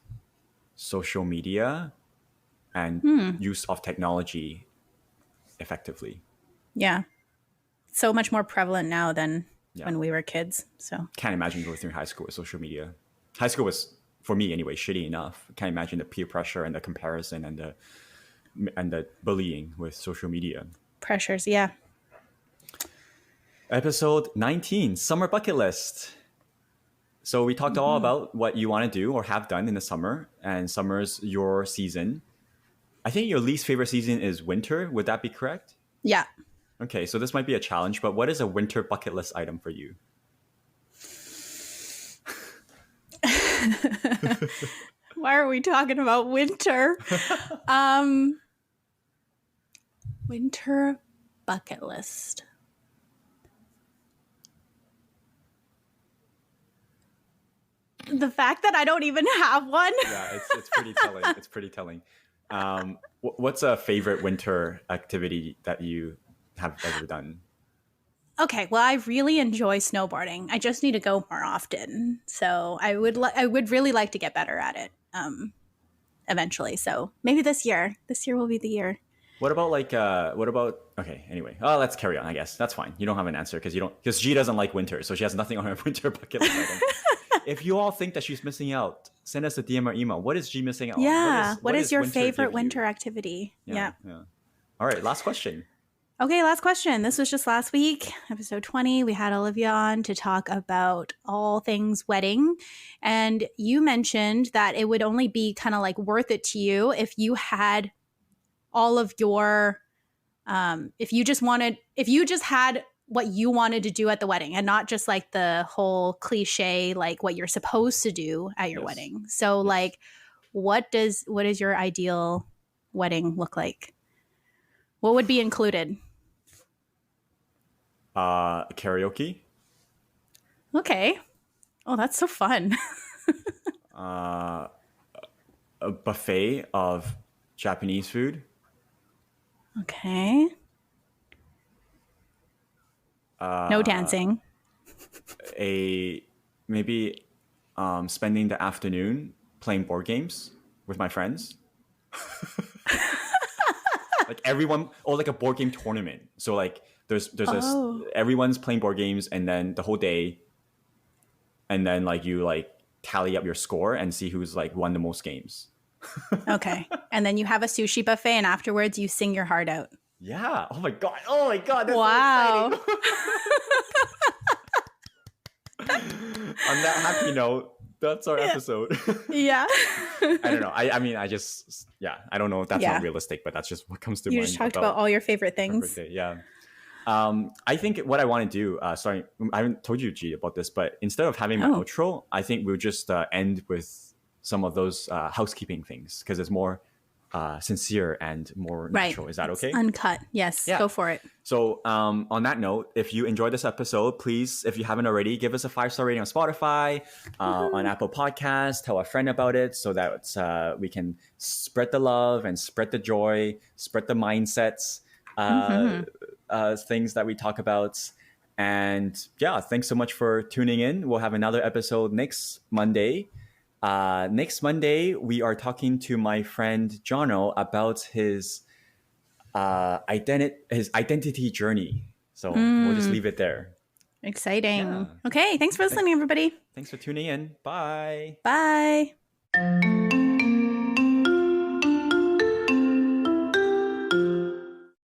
social media and use of technology effectively. Yeah. So much more prevalent now than Yeah. when we were kids. So Can't imagine going through high school with social media. High school was, for me anyway, shitty enough. Can't imagine the peer pressure and the comparison and the bullying with social media. pressures, yeah. Episode 19, Summer Bucket List. So we talked all about what you want to do or have done in the summer, and summer's your season. I think your least favorite season is winter. Would that be correct? Yeah. Okay, so this might be a challenge, but what is a winter bucket list item for you? Why are we talking about winter? Winter bucket list. The fact that I don't even have one. Yeah, it's pretty telling. It's pretty telling. What's a favorite winter activity that you have ever done? Okay, well, I really enjoy snowboarding. I just need to go more often. So I would really like to get better at it eventually. So maybe this year. This year will be the year. What about okay, anyway. Oh, let's carry on, I guess. That's fine. You don't have an answer because G doesn't like winter, so she has nothing on her winter bucket list item. If you all think that she's missing out, send us a DM or email. What is G missing out on? Yeah. What is your winter favorite give you? winter activity? Yeah. All right, last question. Okay, last question. This was just last week, episode 20. We had Olivia on to talk about all things wedding. And you mentioned that it would only be kind of like worth it to you if you had all of your, if you just had what you wanted to do at the wedding and not just like the whole cliche, like what you're supposed to do at your wedding. So like, what does your ideal wedding look like? What would be included? Karaoke. Okay. Oh, that's so fun. A buffet of Japanese food. Okay. No dancing. Maybe spending the afternoon playing board games with my friends. Like everyone, or like a board game tournament. So like there's everyone's playing board games, and then the whole day, and then like you like tally up your score and see who's like won the most games. Okay. And then you have a sushi buffet, and afterwards you sing your heart out. Yeah. Oh my god. Oh my god. That's wow. so exciting. On that happy note, that's our episode. Yeah. I don't know. I mean, I don't know if that's not realistic, but that's just what comes to mind. You just talked about all your favorite things. Yeah. I think what I want to do, sorry, I haven't told you, G, about this, but instead of having my outro, I think we'll just end with some of those housekeeping things because it's more sincere and more natural. Is that okay? Uncut. Yes. Yeah. Go for it. So on that note, if you enjoyed this episode, please, if you haven't already, give us a 5-star rating on Spotify, on Apple Podcasts, tell a friend about it so that we can spread the love and spread the joy, spread the mindsets, things that we talk about. And yeah, thanks so much for tuning in. We'll have another episode next Monday. Next Monday, we are talking to my friend Jono about his identity journey. So we'll just leave it there. Exciting. Yeah. Okay. Thanks for listening, everybody. Thanks for tuning in. Bye. Bye.